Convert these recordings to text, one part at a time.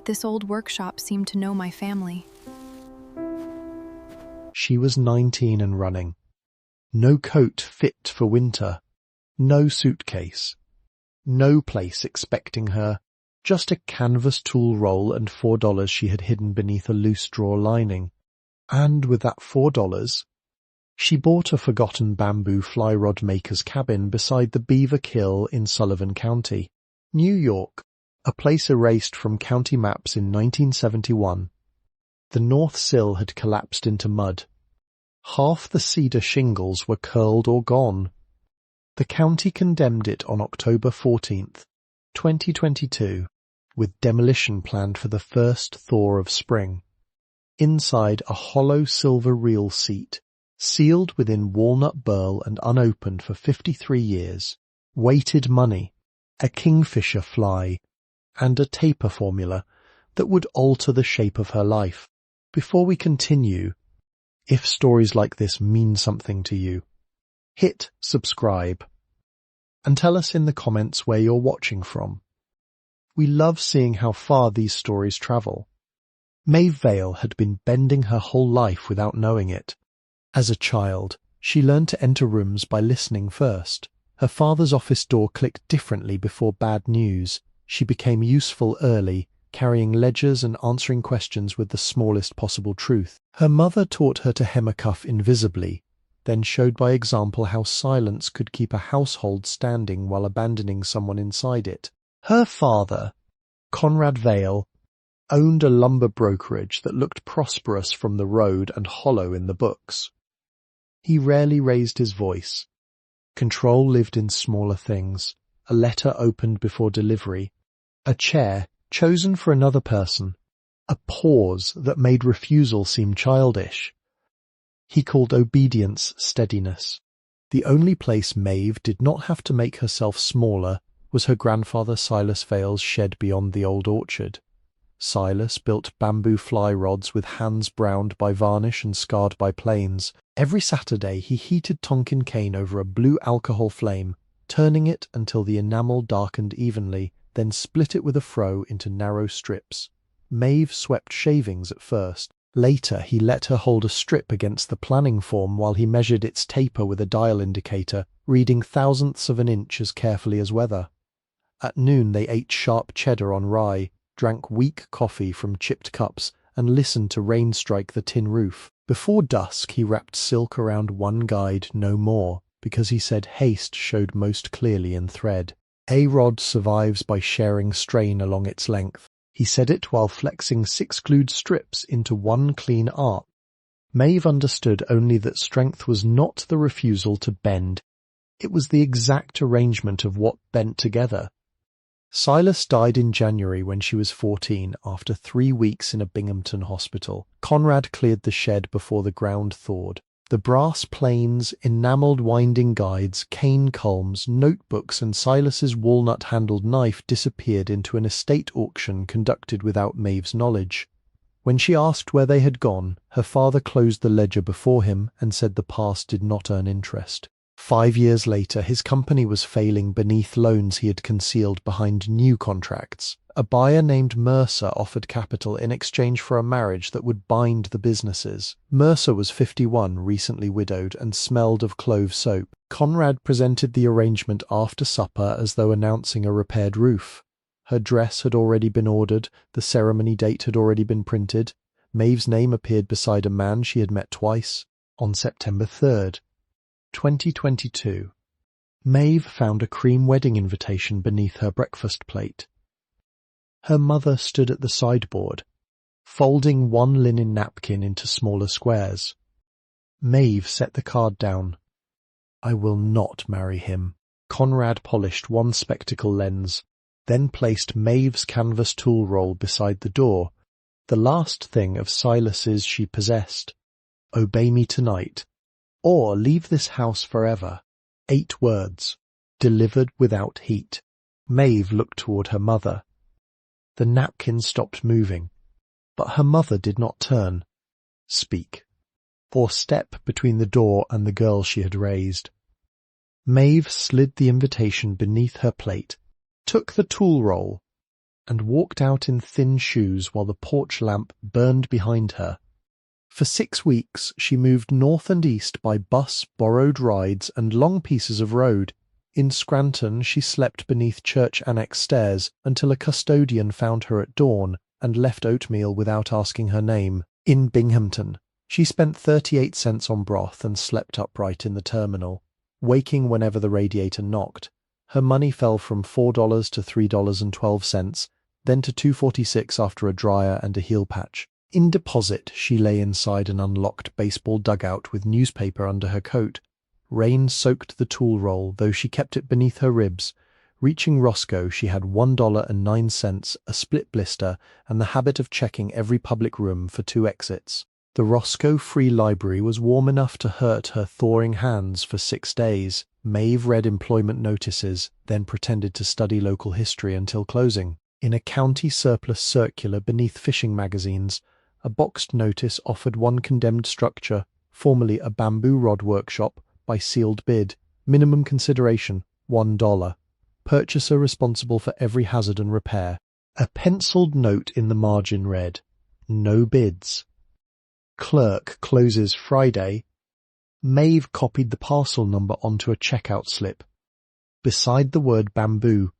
but this old workshop seemed to know my family. She was 19 and running. No coat fit for winter. No suitcase. No place expecting her. Just a canvas tool roll and $4 she had hidden beneath a loose drawer lining. And with that $4, she bought a forgotten bamboo fly rod maker's cabin beside the Beaver Kill in Sullivan County, New York, a place erased from county maps in 1971. The north sill had collapsed into mud. Half the cedar shingles were curled or gone. The county condemned it on October 14th, 2022, with demolition planned for the first thaw of spring. Inside a hollow silver reel seat, sealed within walnut burl and unopened for 53 years, weighted money, a kingfisher fly, and a taper formula that would alter the shape of her life. Before we continue, if stories like this mean something to you, hit subscribe and tell us in the comments where you're watching from. We love seeing how far these stories travel. Maeve Vale had been bending her whole life without knowing it. As a child, she learned to enter rooms by listening first. Her father's office door clicked differently before bad news. She became useful early, carrying ledgers and answering questions with the smallest possible truth. Her mother taught her to hem a cuff invisibly, then showed by example how silence could keep a household standing while abandoning someone inside it. Her father, Conrad Vale, owned a lumber brokerage that looked prosperous from the road and hollow in the books. He rarely raised his voice. Control lived in smaller things, a letter opened before delivery, a chair chosen for another person, a pause that made refusal seem childish. He called obedience steadiness. The only place Maeve did not have to make herself smaller was her grandfather Silas Vale's shed beyond the old orchard. Silas built bamboo fly rods with hands browned by varnish and scarred by planes. Every Saturday he heated Tonkin cane over a blue alcohol flame, turning it until the enamel darkened evenly, then split it with a froe into narrow strips. Maeve swept shavings at first. Later he let her hold a strip against the planning form while he measured its taper with a dial indicator, reading thousandths of an inch as carefully as weather. At noon they ate sharp cheddar on rye, drank weak coffee from chipped cups, and listened to rain strike the tin roof. Before dusk he wrapped silk around one guide, no more, because he said haste showed most clearly in thread. A rod survives by sharing strain along its length. He said it while flexing 6 glued strips into one clean arc. Maeve understood only that strength was not the refusal to bend. It was the exact arrangement of what bent together. Silas died in January when she was 14 after 3 weeks in a Binghamton hospital. Conrad cleared the shed before the ground thawed. The brass planes, enamelled winding guides, cane culms, notebooks and Silas's walnut-handled knife disappeared into an estate auction conducted without Maeve's knowledge. When she asked where they had gone, her father closed the ledger before him and said the past did not earn interest. 5 years later, his company was failing beneath loans he had concealed behind new contracts. A buyer named Mercer offered capital in exchange for a marriage that would bind the businesses. Mercer was 51, recently widowed, and smelled of clove soap. Conrad presented the arrangement after supper as though announcing a repaired roof. Her dress had already been ordered, the ceremony date had already been printed. Maeve's name appeared beside a man she had met twice. On September 3rd, 2022, Maeve found a cream wedding invitation beneath her breakfast plate. Her mother stood at the sideboard, folding one linen napkin into smaller squares. Maeve set the card down. I will not marry him. Conrad polished one spectacle lens, then placed Maeve's canvas tool roll beside the door, the last thing of Silas's she possessed. Obey me tonight, or leave this house forever. 8 words, delivered without heat. Maeve looked toward her mother. The napkin stopped moving, but her mother did not turn, speak, or step between the door and the girl she had raised. Maeve slid the invitation beneath her plate, took the tool roll, and walked out in thin shoes while the porch lamp burned behind her. For 6 weeks she moved north and east by bus, borrowed rides, and long pieces of road. In Scranton she slept beneath church annex stairs until a custodian found her at dawn and left oatmeal without asking her name. In Binghamton she spent 38 cents on broth and slept upright in the terminal, waking whenever the radiator knocked. Her money fell from $4 to $3.12, then to $2.46 after a dryer and a heel patch. In Deposit she lay inside an unlocked baseball dugout with newspaper under her coat. Rain soaked the tool roll, though she kept it beneath her ribs. Reaching Roscoe, she had $1.09, a split blister, and the habit of checking every public room for 2 exits. The Roscoe Free Library was warm enough to hurt her thawing hands for 6 days. Maeve read employment notices, then pretended to study local history until closing. In a county surplus circular beneath fishing magazines, a boxed notice offered one condemned structure, formerly a bamboo rod workshop, by sealed bid. Minimum consideration, $1. Purchaser responsible for every hazard and repair. A penciled note in the margin read, "No bids." Clerk closes Friday. Maeve copied the parcel number onto a checkout slip. Beside the word bamboo,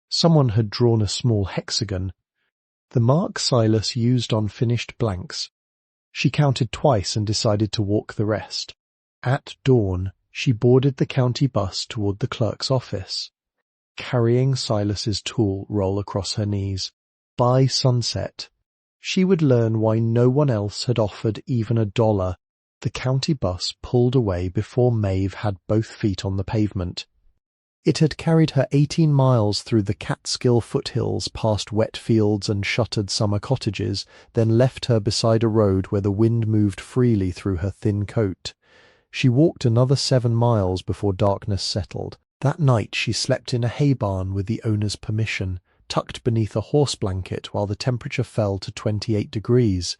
someone had drawn a small hexagon, the mark Silas used on finished blanks. She counted twice and decided to walk the rest. At dawn, she boarded the county bus toward the clerk's office, carrying Silas's tool roll across her knees. By sunset, she would learn why no one else had offered even $1. The county bus pulled away before Maeve had both feet on the pavement. It had carried her 18 miles through the Catskill foothills past wet fields and shuttered summer cottages, then left her beside a road where the wind moved freely through her thin coat. She walked another 7 miles before darkness settled. That night she slept in a hay barn with the owner's permission, tucked beneath a horse blanket while the temperature fell to 28 degrees.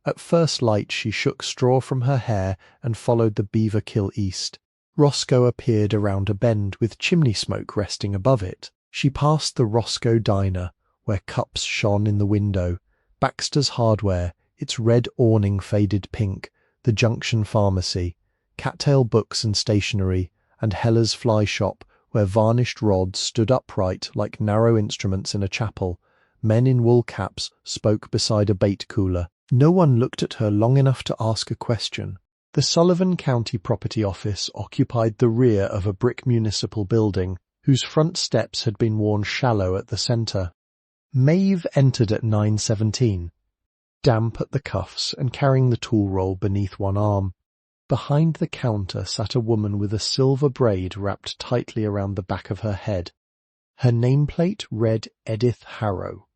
At first light she shook straw from her hair and followed the Beaver Kill east. Roscoe appeared around a bend with chimney smoke resting above it. She passed the Roscoe Diner, where cups shone in the window, Baxter's Hardware, its red awning faded pink, the Junction Pharmacy, Cattail Books and Stationery, and Heller's Fly Shop, where varnished rods stood upright like narrow instruments in a chapel. Men in wool caps spoke beside a bait cooler. No one looked at her long enough to ask a question. The Sullivan County Property Office occupied the rear of a brick municipal building, whose front steps had been worn shallow at the centre. Maeve entered at 9:17, damp at the cuffs and carrying the tool roll beneath one arm. Behind the counter sat a woman with a silver braid wrapped tightly around the back of her head. Her nameplate read Edith Harrow,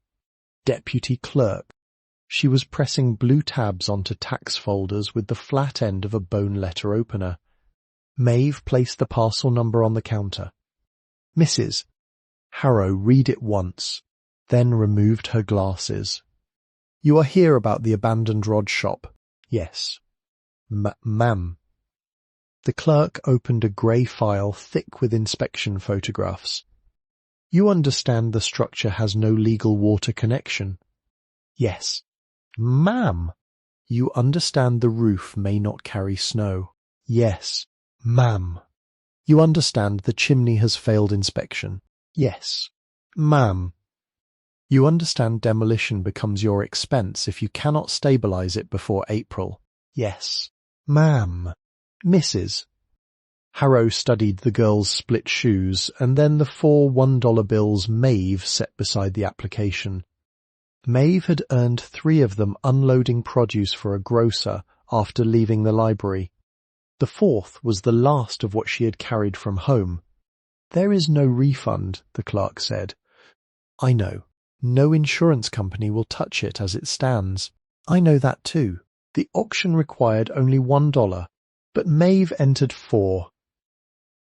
Deputy Clerk. She was pressing blue tabs onto tax folders with the flat end of a bone letter opener. Maeve placed the parcel number on the counter. "Mrs. Harrow, read it once," then removed her glasses. "You are here about the abandoned rod shop?" "Yes." Ma'am." The clerk opened a grey file thick with inspection photographs. "You understand the structure has no legal water connection?" "Yes." "Ma'am." "You understand the roof may not carry snow?" "Yes." "Ma'am." "You understand the chimney has failed inspection?" "Yes." "Ma'am." "You understand demolition becomes your expense if you cannot stabilize it before April?" "Yes." "Ma'am." "Mrs." Harrow studied the girl's split shoes and then the 4 $1 bills Maeve set beside the application. Maeve had earned 3 of them unloading produce for a grocer after leaving the library. The 4th was the last of what she had carried from home. "There is no refund," the clerk said. "I know. No insurance company will touch it as it stands." "I know that too." The auction required only $1, but Maeve entered 4.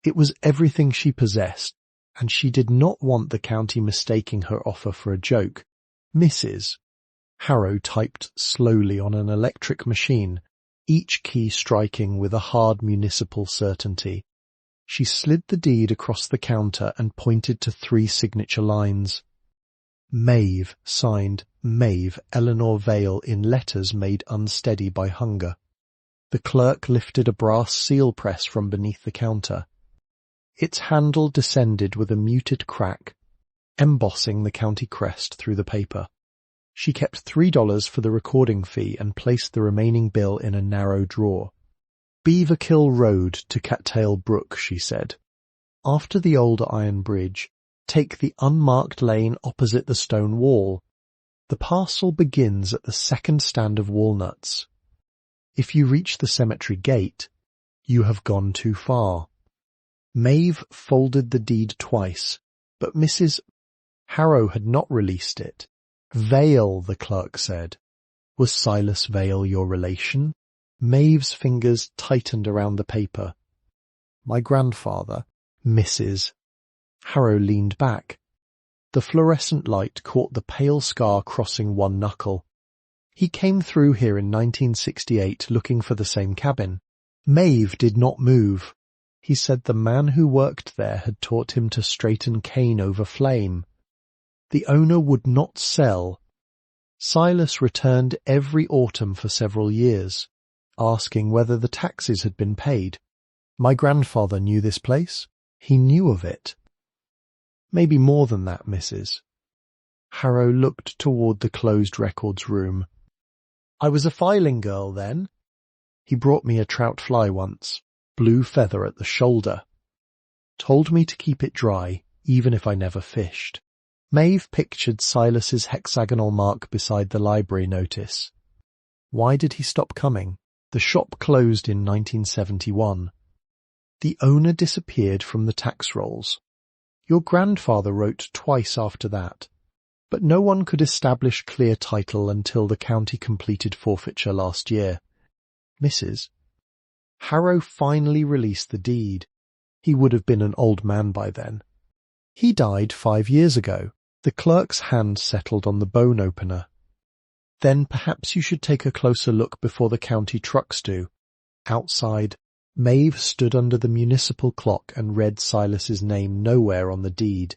It was everything she possessed, and she did not want the county mistaking her offer for a joke. "Mrs." Harrow typed slowly on an electric machine, each key striking with a hard municipal certainty. She slid the deed across the counter and pointed to 3 signature lines. Maeve, signed Maeve Eleanor Vale in letters made unsteady by hunger. The clerk lifted a brass seal press from beneath the counter. Its handle descended with a muted crack, embossing the county crest through the paper. She kept $3 for the recording fee and placed the remaining bill in a narrow drawer. Beaver Kill Road to Cattail Brook, she said. After the old iron bridge, take the unmarked lane opposite the stone wall. The parcel begins at the second stand of walnuts. If you reach the cemetery gate, you have gone too far. Maeve folded the deed twice, but Mrs. Harrow had not released it. Vale, the clerk said. Was Silas Vale your relation? Maeve's fingers tightened around the paper. My grandfather, Mrs. Harrow leaned back. The fluorescent light caught the pale scar crossing one knuckle. He came through here in 1968 looking for the same cabin. Maeve did not move. He said the man who worked there had taught him to straighten cane over flame. The owner would not sell. Silas returned every autumn for several years, asking whether the taxes had been paid. My grandfather knew this place. He knew of it. Maybe more than that, Mrs. Harrow looked toward the closed records room. I was a filing girl then. He brought me a trout fly once, blue feather at the shoulder. Told me to keep it dry, even if I never fished. Maeve pictured Silas's hexagonal mark beside the library notice. Why did he stop coming? The shop closed in 1971. The owner disappeared from the tax rolls. Your grandfather wrote twice after that, but no one could establish clear title until the county completed forfeiture last year. Mrs. Harrow finally released the deed. He would have been an old man by then. He died 5 years ago. The clerk's hand settled on the bone opener. Then perhaps you should take a closer look before the county trucks do. Outside, Maeve stood under the municipal clock and read Silas's name nowhere on the deed,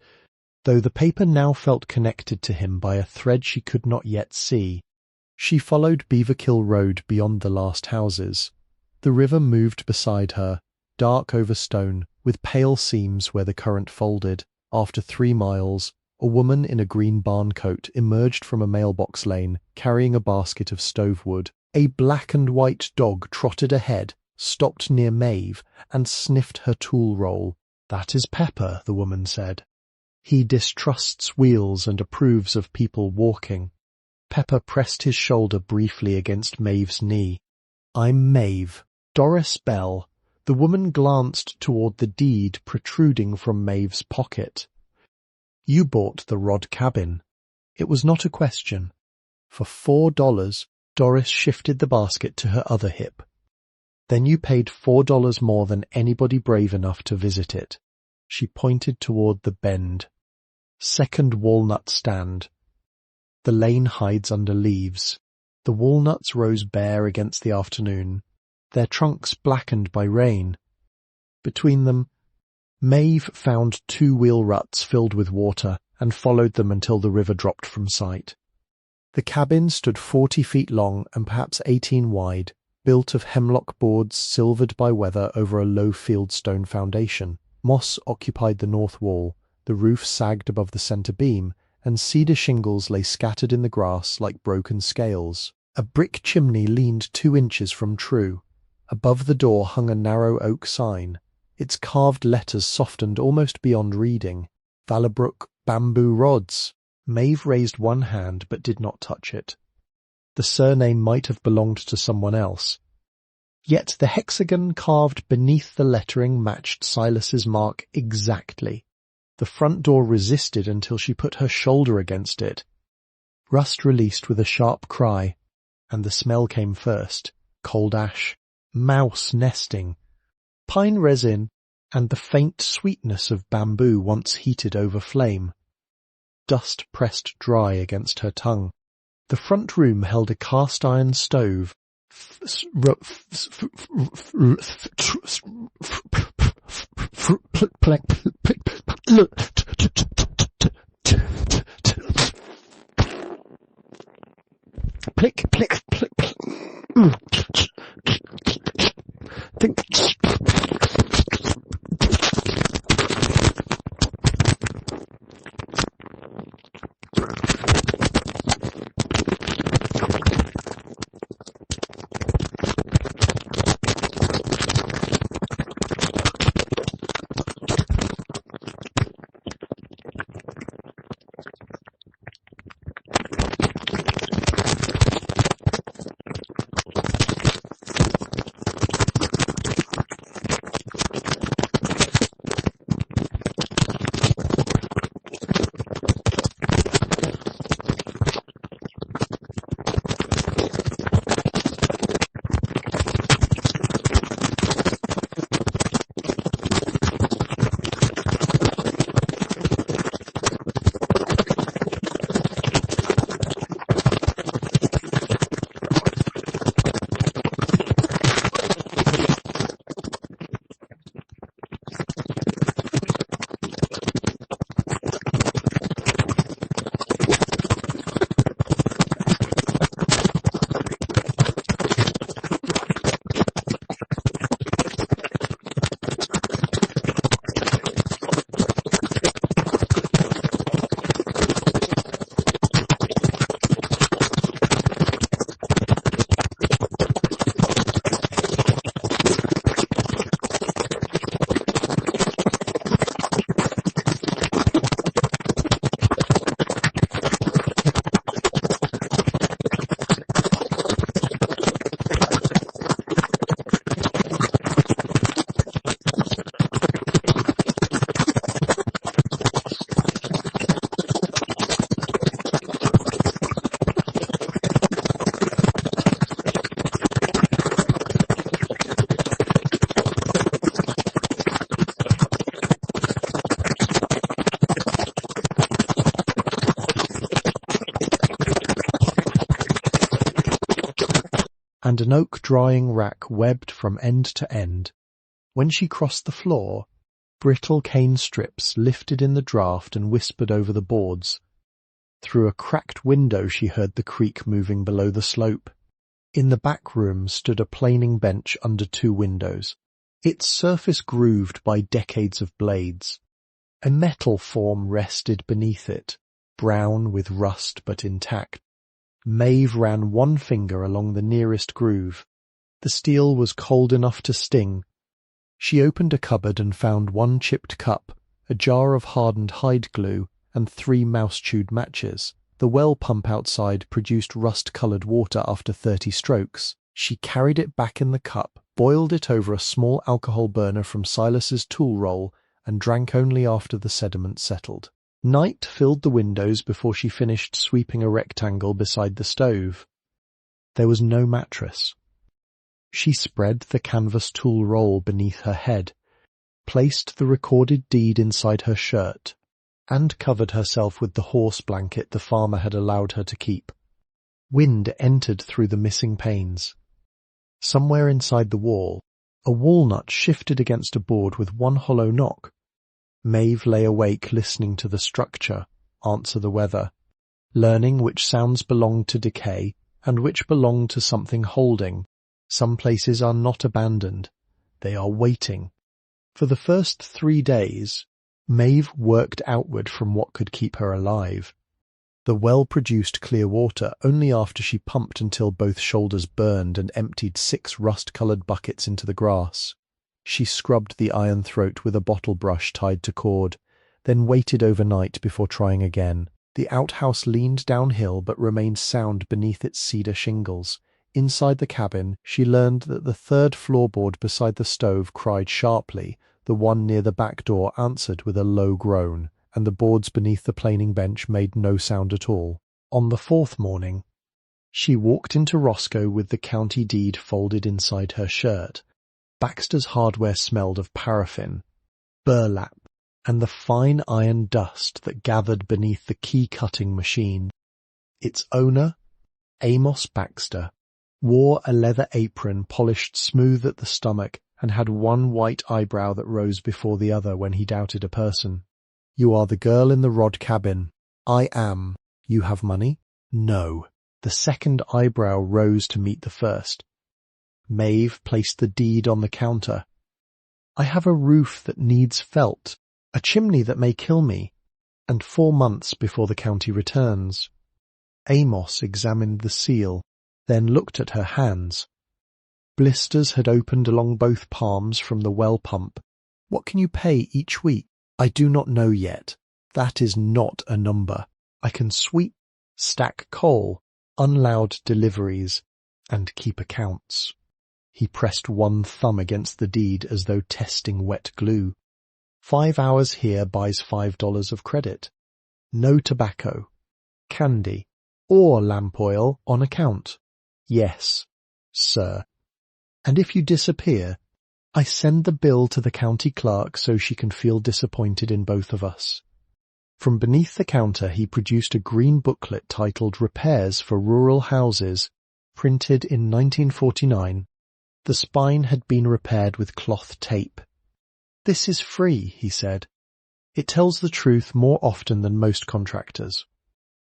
though the paper now felt connected to him by a thread she could not yet see. She followed Beaver Kill Road beyond the last houses. The river moved beside her, dark over stone, with pale seams where the current folded. After 3 miles, a woman in a green barn coat emerged from a mailbox lane, carrying a basket of stove wood. A black and white dog trotted ahead, stopped near Maeve, and sniffed her tool roll. That is Pepper, the woman said. He distrusts wheels and approves of people walking. Pepper pressed his shoulder briefly against Maeve's knee. I'm Maeve. Doris Bell. The woman glanced toward the deed protruding from Maeve's pocket. You bought the Rod cabin. It was not a question. For $4, Doris shifted the basket to her other hip. Then you paid $4 more than anybody brave enough to visit it. She pointed toward the bend. Second walnut stand. The lane hides under leaves. The walnuts rose bare against the afternoon, their trunks blackened by rain. Between them, Maeve found 2-wheel ruts filled with water and followed them until the river dropped from sight. The cabin stood 40 feet long and perhaps 18 wide, built of hemlock boards silvered by weather over a low fieldstone foundation. Moss occupied the north wall, the roof sagged above the centre beam, and cedar shingles lay scattered in the grass like broken scales. A brick chimney leaned 2 inches from true. Above the door hung a narrow oak sign. Its carved letters softened almost beyond reading. Valebrook Bamboo Rods. Maeve raised one hand but did not touch it. The surname might have belonged to someone else. Yet the hexagon carved beneath the lettering matched Silas's mark exactly. The front door resisted until she put her shoulder against it. Rust released with a sharp cry, and the smell came first. Cold ash, mouse nesting, pine resin, and the faint sweetness of bamboo once heated over flame. Dust pressed dry against her tongue. The front room held a cast-iron stove. And an oak drying rack webbed from end to end. When she crossed the floor, brittle cane strips lifted in the draught and whispered over the boards. Through a cracked window she heard the creek moving below the slope. In the back room stood a planing bench under two windows, its surface grooved by decades of blades. A metal form rested beneath it, brown with rust but intact. Maeve ran one finger along the nearest groove. The steel was cold enough to sting. She opened a cupboard and found one chipped cup, a jar of hardened hide glue, and 3 mouse-chewed matches. The well pump outside produced rust-coloured water after 30 strokes. She carried it back in the cup, boiled it over a small alcohol burner from Silas's tool roll, and drank only after the sediment settled. Night filled the windows before she finished sweeping a rectangle beside the stove. There was no mattress. She spread the canvas tool roll beneath her head, placed the recorded deed inside her shirt, and covered herself with the horse blanket the farmer had allowed her to keep. Wind entered through the missing panes. Somewhere inside the wall, a walnut shifted against a board with one hollow knock. Maeve lay awake listening to the structure answer the weather, learning which sounds belong to decay and which belong to something holding. Some places are not abandoned, they are waiting. For the first 3 days, Maeve worked outward from what could keep her alive. The well produced clear water only after she pumped until both shoulders burned and emptied 6 rust-coloured buckets into the grass. She scrubbed the iron throat with a bottle brush tied to cord, then waited overnight before trying again. The outhouse leaned downhill but remained sound beneath its cedar shingles. Inside the cabin, she learned that the 3rd floorboard beside the stove cried sharply, the one near the back door answered with a low groan, and the boards beneath the planing bench made no sound at all. On the 4th morning, she walked into Roscoe with the county deed folded inside her shirt. Baxter's hardware smelled of paraffin, burlap, and the fine iron dust that gathered beneath the key-cutting machine. Its owner, Amos Baxter, wore a leather apron polished smooth at the stomach and had one white eyebrow that rose before the other when he doubted a person. "You are the girl in the rod cabin." "I am." "You have money?" "No." The second eyebrow rose to meet the first. Maeve placed the deed on the counter. "I have a roof that needs felt, a chimney that may kill me, and 4 months before the county returns." Amos examined the seal, then looked at her hands. Blisters had opened along both palms from the well pump. "What can you pay each week?" "I do not know yet. That is not a number. I can sweep, stack coal, unload deliveries, and keep accounts." He pressed one thumb against the deed as though testing wet glue. 5 hours here buys $5 of credit. No tobacco, candy, or lamp oil on account. "Yes, sir. And if you disappear, I send the bill to the county clerk so she can feel disappointed in both of us." From beneath the counter he produced a green booklet titled Repairs for Rural Houses, printed in 1949. The spine had been repaired with cloth tape. "This is free," he said. "It tells the truth more often than most contractors."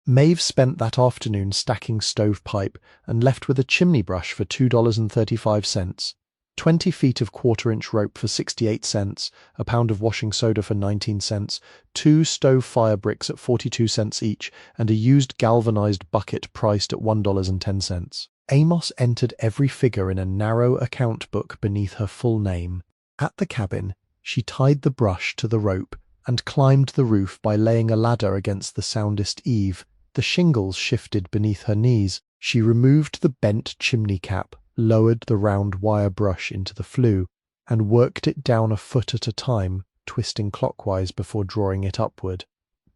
Maeve spent that afternoon stacking stovepipe and left with a chimney brush for $2.35, 20 feet of quarter-inch rope for 68 cents, a pound of washing soda for 19 cents, 2 stove fire bricks at 42 cents each, and a used galvanized bucket priced at $1.10. Amos entered every figure in a narrow account book beneath her full name. At the cabin, she tied the brush to the rope and climbed the roof by laying a ladder against the soundest eave. The shingles shifted beneath her knees. She removed the bent chimney cap, lowered the round wire brush into the flue, and worked it down a foot at a time, twisting clockwise before drawing it upward.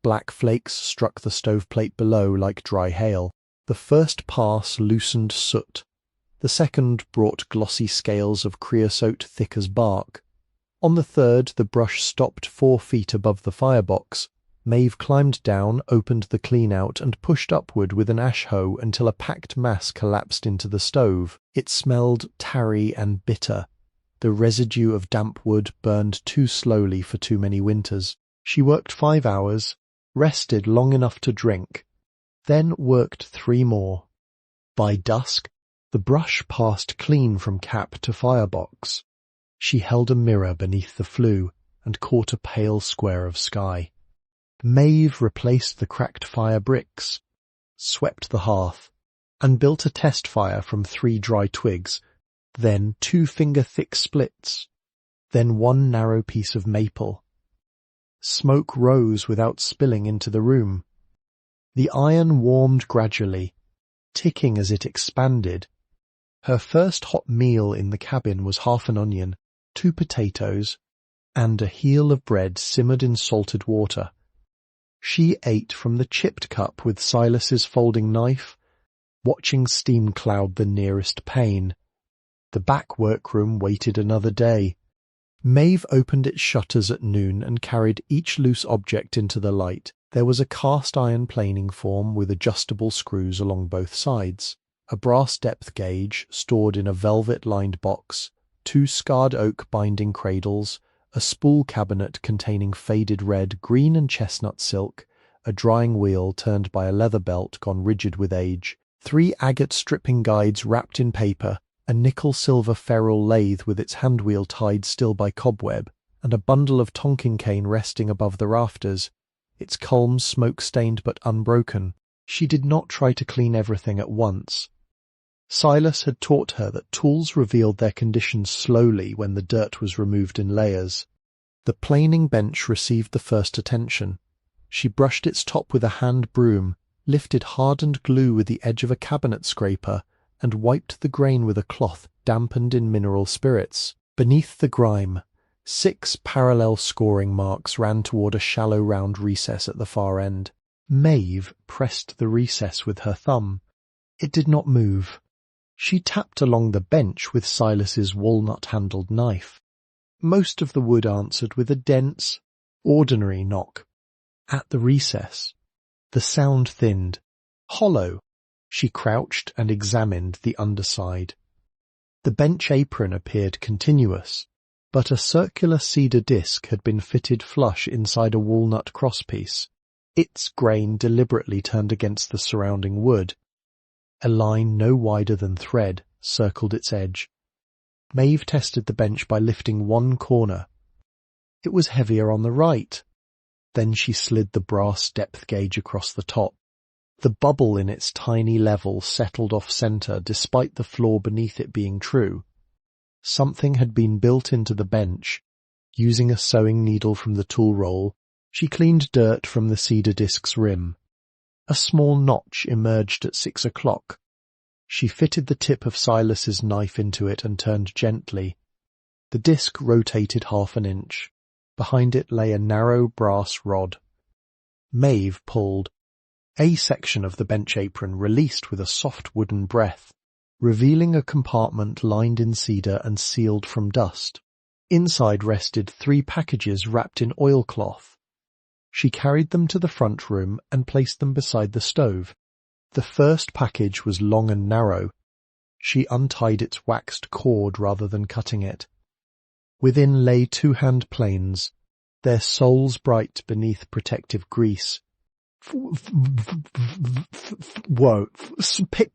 Black flakes struck the stoveplate below like dry hail. The first pass loosened soot. The second brought glossy scales of creosote thick as bark. On the third, the brush stopped 4 feet above the firebox. Maeve climbed down, opened the clean-out, and pushed upward with an ash hoe until a packed mass collapsed into the stove. It smelled tarry and bitter. The residue of damp wood burned too slowly for too many winters. She worked 5 hours, rested long enough to drink, then worked 3 more. By dusk, the brush passed clean from cap to firebox. She held a mirror beneath the flue and caught a pale square of sky. Maeve replaced the cracked fire bricks, swept the hearth, and built a test fire from 3 dry twigs, then 2 finger-thick splits, then 1 narrow piece of maple. Smoke rose without spilling into the room. The iron warmed gradually, ticking as it expanded. Her first hot meal in the cabin was half an onion, 2 potatoes, and a heel of bread simmered in salted water. She ate from the chipped cup with Silas's folding knife, watching steam cloud the nearest pane. The back workroom waited another day. Maeve opened its shutters at noon and carried each loose object into the light. There was a cast-iron planing form with adjustable screws along both sides, a brass depth gauge stored in a velvet-lined box, 2 scarred oak binding cradles, a spool cabinet containing faded red, green and chestnut silk, a drying wheel turned by a leather belt gone rigid with age, 3 agate stripping guides wrapped in paper, a nickel-silver ferrule lathe with its handwheel tied still by cobweb, and a bundle of tonking cane resting above the rafters, its culms smoke-stained but unbroken. She did not try to clean everything at once. Silas had taught her that tools revealed their condition slowly when the dirt was removed in layers. The planing bench received the first attention. She brushed its top with a hand broom, lifted hardened glue with the edge of a cabinet scraper, and wiped the grain with a cloth dampened in mineral spirits. Beneath the grime, 6 parallel scoring marks ran toward a shallow round recess at the far end. Maeve pressed the recess with her thumb. It did not move. She tapped along the bench with Silas's walnut-handled knife. Most of the wood answered with a dense, ordinary knock. At the recess, the sound thinned. Hollow. She crouched and examined the underside. The bench apron appeared continuous, but a circular cedar disc had been fitted flush inside a walnut crosspiece. Its grain deliberately turned against the surrounding wood. A line no wider than thread circled its edge. Maeve tested the bench by lifting 1 corner. It was heavier on the right. Then she slid the brass depth gauge across the top. The bubble in its tiny level settled off-center despite the floor beneath it being true. Something had been built into the bench. Using a sewing needle from the tool roll, she cleaned dirt from the cedar disc's rim. A small notch emerged at 6 o'clock. She fitted the tip of Silas's knife into it and turned gently. The disc rotated half an inch. Behind it lay a narrow brass rod. Maeve pulled. A section of the bench apron released with a soft wooden breath, revealing a compartment lined in cedar and sealed from dust. Inside rested 3 packages wrapped in oilcloth. She carried them to the front room and placed them beside the stove. The first package was long and narrow. She untied its waxed cord rather than cutting it. Within lay 2 hand planes, their soles bright beneath protective grease. Whoa. Pick.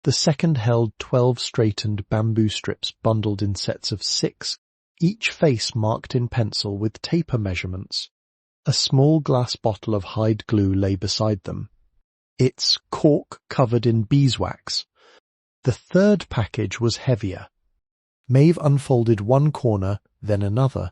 The second held 12 straightened bamboo strips bundled in sets of 6, each face marked in pencil with taper measurements. A small glass bottle of hide glue lay beside them, its cork covered in beeswax. The third package was heavier. Maeve unfolded one corner, then another.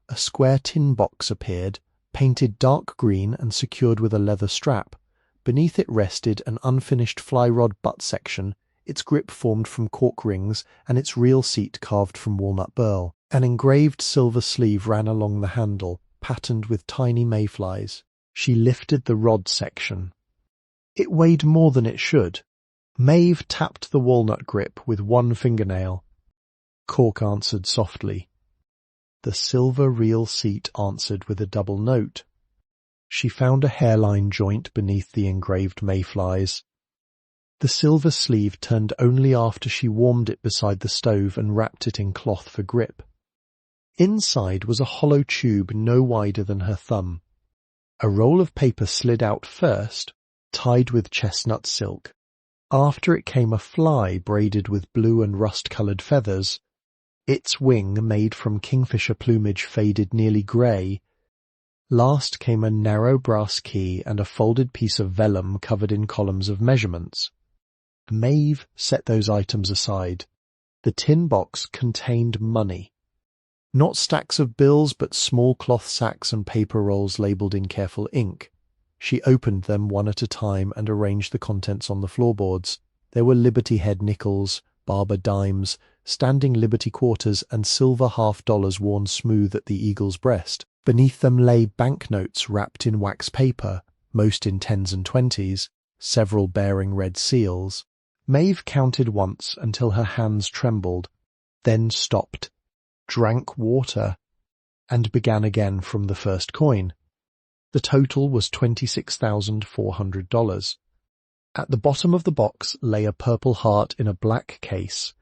A square tin box appeared, painted dark green and secured with a leather strap. Beneath it rested an unfinished fly rod butt section, its grip formed from cork rings and its real seat carved from walnut burl. An engraved silver sleeve ran along the handle, patterned with tiny mayflies. She lifted the rod section. It weighed more than it should. Maeve tapped the walnut grip with one fingernail. Cork answered softly. The silver reel seat answered with a double note. She found a hairline joint beneath the engraved mayflies. The silver sleeve turned only after she warmed it beside the stove and wrapped it in cloth for grip. Inside was a hollow tube no wider than her thumb. A roll of paper slid out first, tied with chestnut silk. After it came a fly braided with blue and rust-coloured feathers. Its wing, made from kingfisher plumage, faded nearly grey. Last came a narrow brass key and a folded piece of vellum covered in columns of measurements. Maeve set those items aside. The tin box contained money. Not stacks of bills, but small cloth sacks and paper rolls labelled in careful ink. She opened them one at a time and arranged the contents on the floorboards. There were Liberty Head nickels, Barber dimes, standing Liberty quarters, and silver $half worn smooth at the eagle's breast. Beneath them lay banknotes wrapped in wax paper, most in 10s and 20s, several bearing red seals. Maeve counted once until her hands trembled, then stopped, drank water, and began again from the first coin. The total was $26,400. At the bottom of the box lay a purple heart in a black case,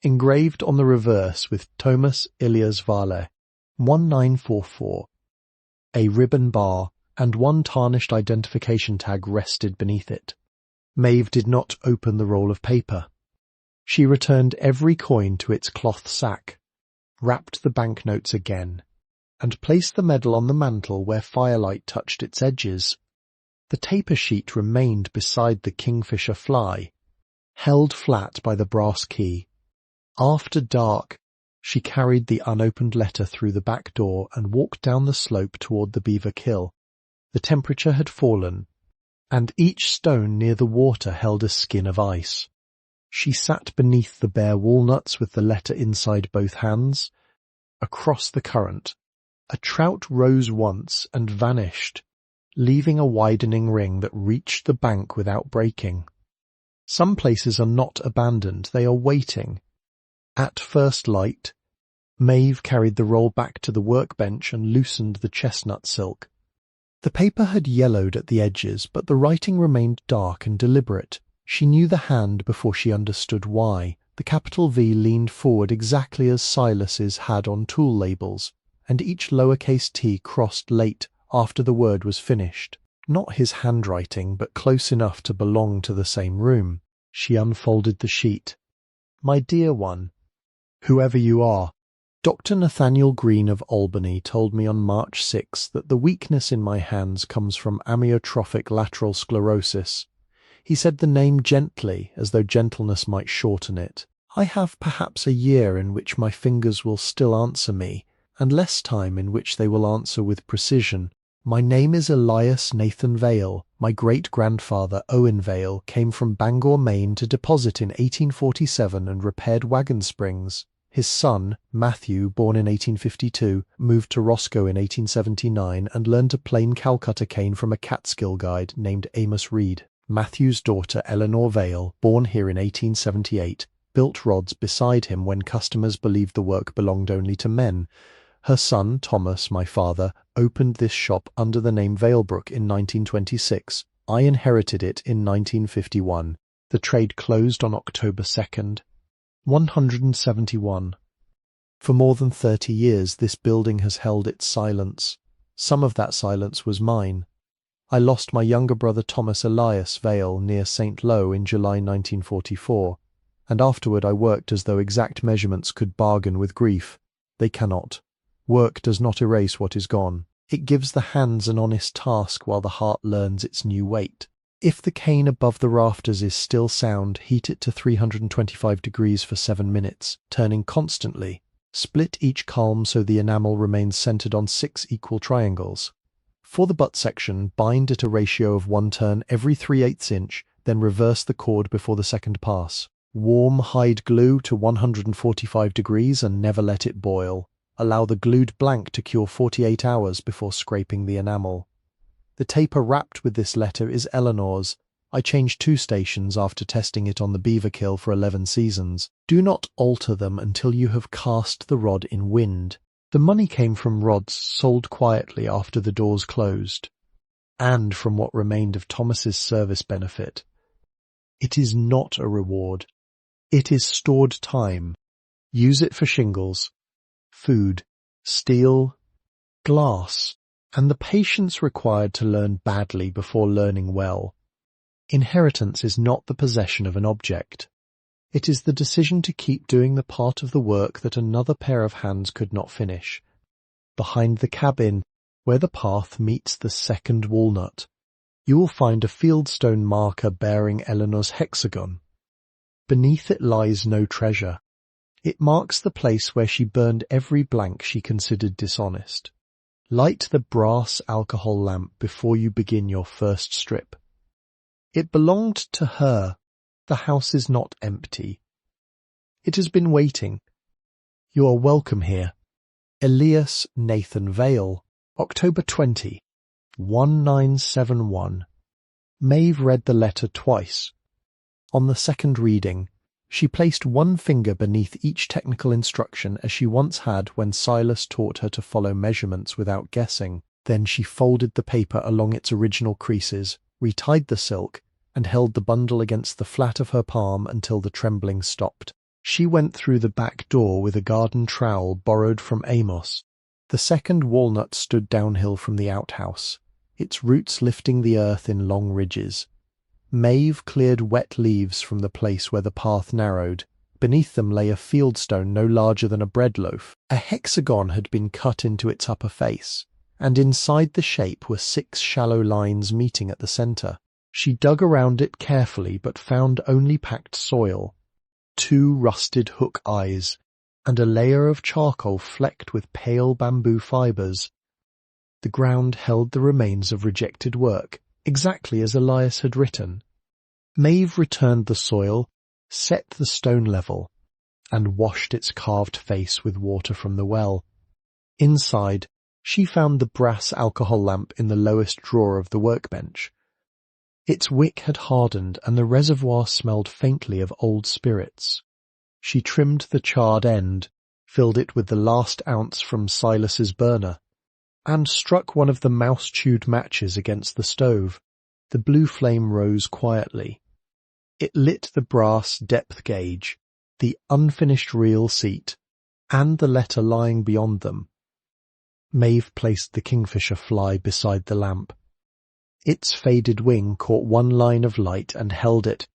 engraved on the reverse with Thomas Elias Vale, 1944. A ribbon bar, and one tarnished identification tag rested beneath it. Maeve did not open the roll of paper. She returned every coin to its cloth sack, wrapped the banknotes again, and placed the medal on the mantel where firelight touched its edges. The taper sheet remained beside the kingfisher fly, held flat by the brass key. After dark, she carried the unopened letter through the back door and walked down the slope toward the Beaver Kill. The temperature had fallen, and each stone near the water held a skin of ice. She sat beneath the bare walnuts with the letter inside both hands. Across the current, a trout rose once and vanished, leaving a widening ring that reached the bank without breaking. Some places are not abandoned, they are waiting. At first light, Maeve carried the roll back to the workbench and loosened the chestnut silk. The paper had yellowed at the edges, but the writing remained dark and deliberate. She knew the hand before she understood why. The capital V leaned forward exactly as Silas's had on tool labels, and each lowercase t crossed late after the word was finished. Not his handwriting, but close enough to belong to the same room. She unfolded the sheet. "My dear one, whoever you are, Dr. Nathaniel Green of Albany told me on March 6 that the weakness in my hands comes from amyotrophic lateral sclerosis. He said the name gently, as though gentleness might shorten it. I have perhaps a year in which my fingers will still answer me, and less time in which they will answer with precision. My name is Elias Nathan Vale. My great-grandfather, Owen Vale, came from Bangor, Maine to deposit in 1847 and repaired wagon springs. His son, Matthew, born in 1852, moved to Roscoe in 1879 and learned to plane Calcutta cane from a Catskill guide named Amos Reed. Matthew's daughter, Eleanor Vale, born here in 1878, built rods beside him when customers believed the work belonged only to men. Her son, Thomas, my father, opened this shop under the name Valebrook in 1926. I inherited it in 1951. The trade closed on October 2nd. 171. For more than 30 years this building has held its silence. Some of that silence was mine. I lost my younger brother Thomas Elias Vale near St. Lo in July 1944, and afterward I worked as though exact measurements could bargain with grief. They cannot. Work does not erase what is gone. It gives the hands an honest task while the heart learns its new weight. If the cane above the rafters is still sound, heat it to 325 degrees for 7 minutes, turning constantly. Split each culm so the enamel remains centered on 6 equal triangles. For the butt section, bind at a ratio of 1 turn every 3/8 inch, then reverse the cord before the second pass. Warm hide glue to 145 degrees and never let it boil. Allow the glued blank to cure 48 hours before scraping the enamel. The taper wrapped with this letter is Eleanor's. I changed 2 stations after testing it on the Beaver Kill for 11 seasons. Do not alter them until you have cast the rod in wind. The money came from rods sold quietly after the doors closed, and from what remained of Thomas's service benefit. It is not a reward. It is stored time. Use it for shingles, food, steel, glass, and the patience required to learn badly before learning well. Inheritance is not the possession of an object. It is the decision to keep doing the part of the work that another pair of hands could not finish. Behind the cabin, where the path meets the second walnut, you will find a fieldstone marker bearing Eleanor's hexagon. Beneath it lies no treasure. It marks the place where she burned every blank she considered dishonest. Light the brass alcohol lamp before you begin your first strip. It belonged to her. The house is not empty. It has been waiting. You are welcome here. Elias Nathan Vale, October 20, 1971. Maeve read the letter twice. On the second reading, she placed one finger beneath each technical instruction as she once had when Silas taught her to follow measurements without guessing. Then she folded the paper along its original creases, retied the silk, and held the bundle against the flat of her palm until the trembling stopped. She went through the back door with a garden trowel borrowed from Amos. The second walnut stood downhill from the outhouse. its roots lifting the earth in long ridges. Maeve cleared wet leaves from the place where the path narrowed. Beneath them lay a fieldstone no larger than a bread loaf. A hexagon had been cut into its upper face, and inside the shape were 6 shallow lines meeting at the centre. She dug around it carefully but found only packed soil, 2 rusted hook eyes, and a layer of charcoal flecked with pale bamboo fibres. The ground held the remains of rejected work, exactly as Elias had written. Maeve returned the soil, set the stone level, and washed its carved face with water from the well. Inside, she found the brass alcohol lamp in the lowest drawer of the workbench. Its wick had hardened and the reservoir smelled faintly of old spirits. She trimmed the charred end, filled it with the last ounce from Silas's burner, and struck one of the mouse-chewed matches against the stove. The blue flame rose quietly. It lit the brass depth gauge, the unfinished reel seat, and the letter lying beyond them. Maeve placed the kingfisher fly beside the lamp. Its faded wing caught one line of light and held it.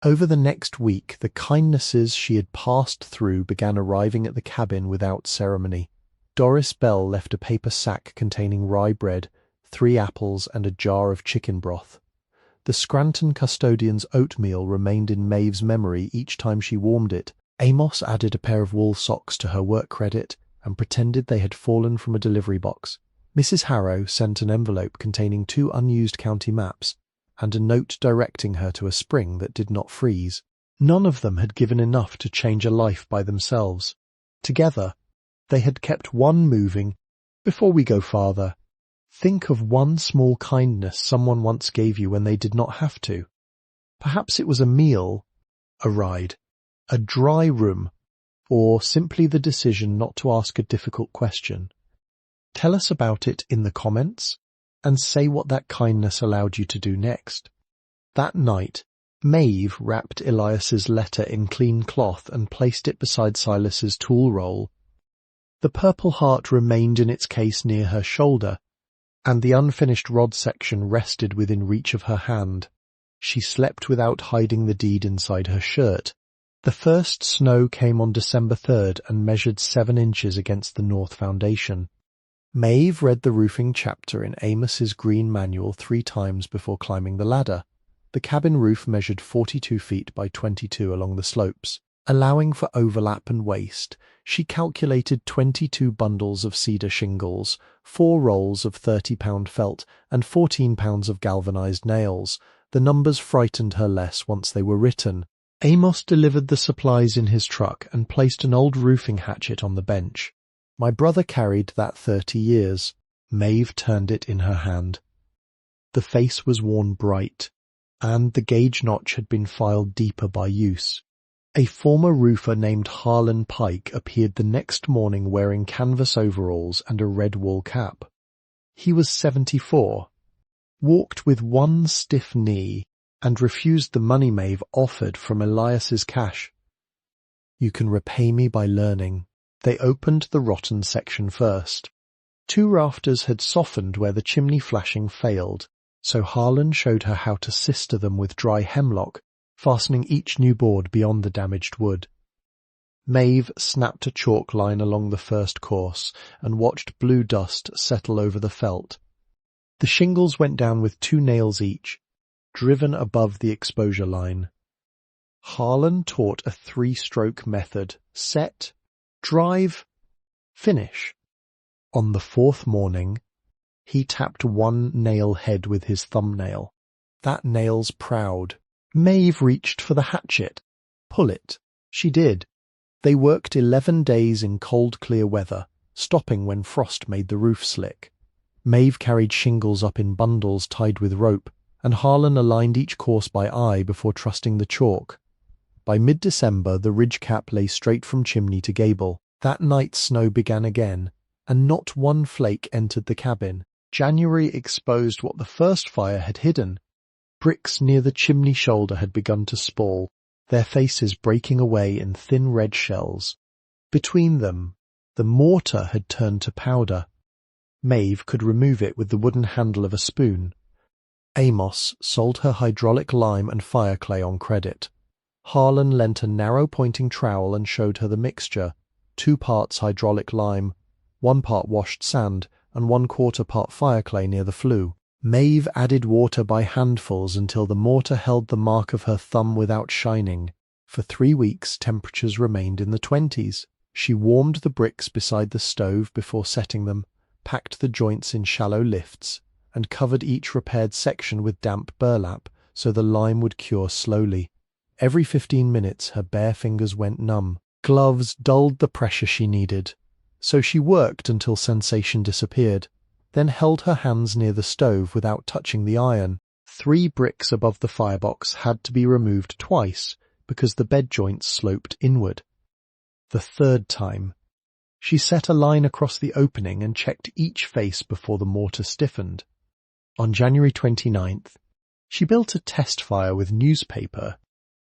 Over the next week, the kindnesses she had passed through began arriving at the cabin without ceremony. Doris Bell left a paper sack containing rye bread, 3 apples, and a jar of chicken broth. The Scranton custodian's oatmeal remained in Maeve's memory each time she warmed it. Amos added a pair of wool socks to her work credit and pretended they had fallen from a delivery box. Mrs. Harrow sent an envelope containing 2 unused county maps and a note directing her to a spring that did not freeze. None of them had given enough to change a life by themselves. Together, they had kept one moving. Before we go farther, think of one small kindness someone once gave you when they did not have to. Perhaps it was a meal, a ride, a dry room, or simply the decision not to ask a difficult question. Tell us about it in the comments, and say what that kindness allowed you to do next. That night, Maeve wrapped Elias's letter in clean cloth and placed it beside Silas's tool roll. The purple heart remained in its case near her shoulder, and the unfinished rod section rested within reach of her hand. She slept without hiding the deed inside her shirt. The first snow came on December 3rd and measured 7 inches against the north foundation. Maeve read the roofing chapter in Amos's green manual 3 times before climbing the ladder. The cabin roof measured 42 feet by 22 along the slopes. Allowing for overlap and waste, she calculated 22 bundles of cedar shingles, 4 rolls of 30-pound felt, and 14 pounds of galvanized nails. The numbers frightened her less once they were written. Amos delivered the supplies in his truck and placed an old roofing hatchet on the bench. My brother carried that 30 years. Maeve turned it in her hand. The face was worn bright, and the gauge notch had been filed deeper by use. A former roofer named Harlan Pike appeared the next morning wearing canvas overalls and a red wool cap. He was 74, walked with one stiff knee, and refused the money Maeve offered from Elias's cash. You can repay me by learning. They opened the rotten section first. 2 rafters had softened where the chimney flashing failed, so Harlan showed her how to sister them with dry hemlock, fastening each new board beyond the damaged wood. Maeve snapped a chalk line along the first course and watched blue dust settle over the felt. The shingles went down with 2 nails each, driven above the exposure line. Harlan taught a 3-stroke method: set, drive, finish. On the 4th morning, he tapped 1 nail head with his thumbnail. That nail's proud. Maeve reached for the hatchet. Pull it. She did. They worked 11 days in cold, clear weather, stopping when frost made the roof slick. Maeve carried shingles up in bundles tied with rope, and Harlan aligned each course by eye before trusting the chalk. By mid-December, the ridge cap lay straight from chimney to gable. That night snow began again, and not 1 flake entered the cabin. January exposed what the first fire had hidden. Bricks near the chimney shoulder had begun to spall, their faces breaking away in thin red shells. Between them, the mortar had turned to powder. Maeve could remove it with the wooden handle of a spoon. Amos sold her hydraulic lime and fire clay on credit. Harlan lent a narrow pointing trowel and showed her the mixture, 2 parts hydraulic lime, 1 part washed sand, and 1/4 part fire clay near the flue. Maeve added water by handfuls until the mortar held the mark of her thumb without shining. For 3 weeks temperatures remained in the 20s. She warmed the bricks beside the stove before setting them, packed the joints in shallow lifts, and covered each repaired section with damp burlap so the lime would cure slowly. Every 15 minutes her bare fingers went numb. Gloves dulled the pressure she needed, so she worked until sensation disappeared, then held her hands near the stove without touching the iron. 3 bricks above the firebox had to be removed twice because the bed joints sloped inward. The 3rd time, she set a line across the opening and checked each face before the mortar stiffened. On January 29th, she built a test fire with newspaper,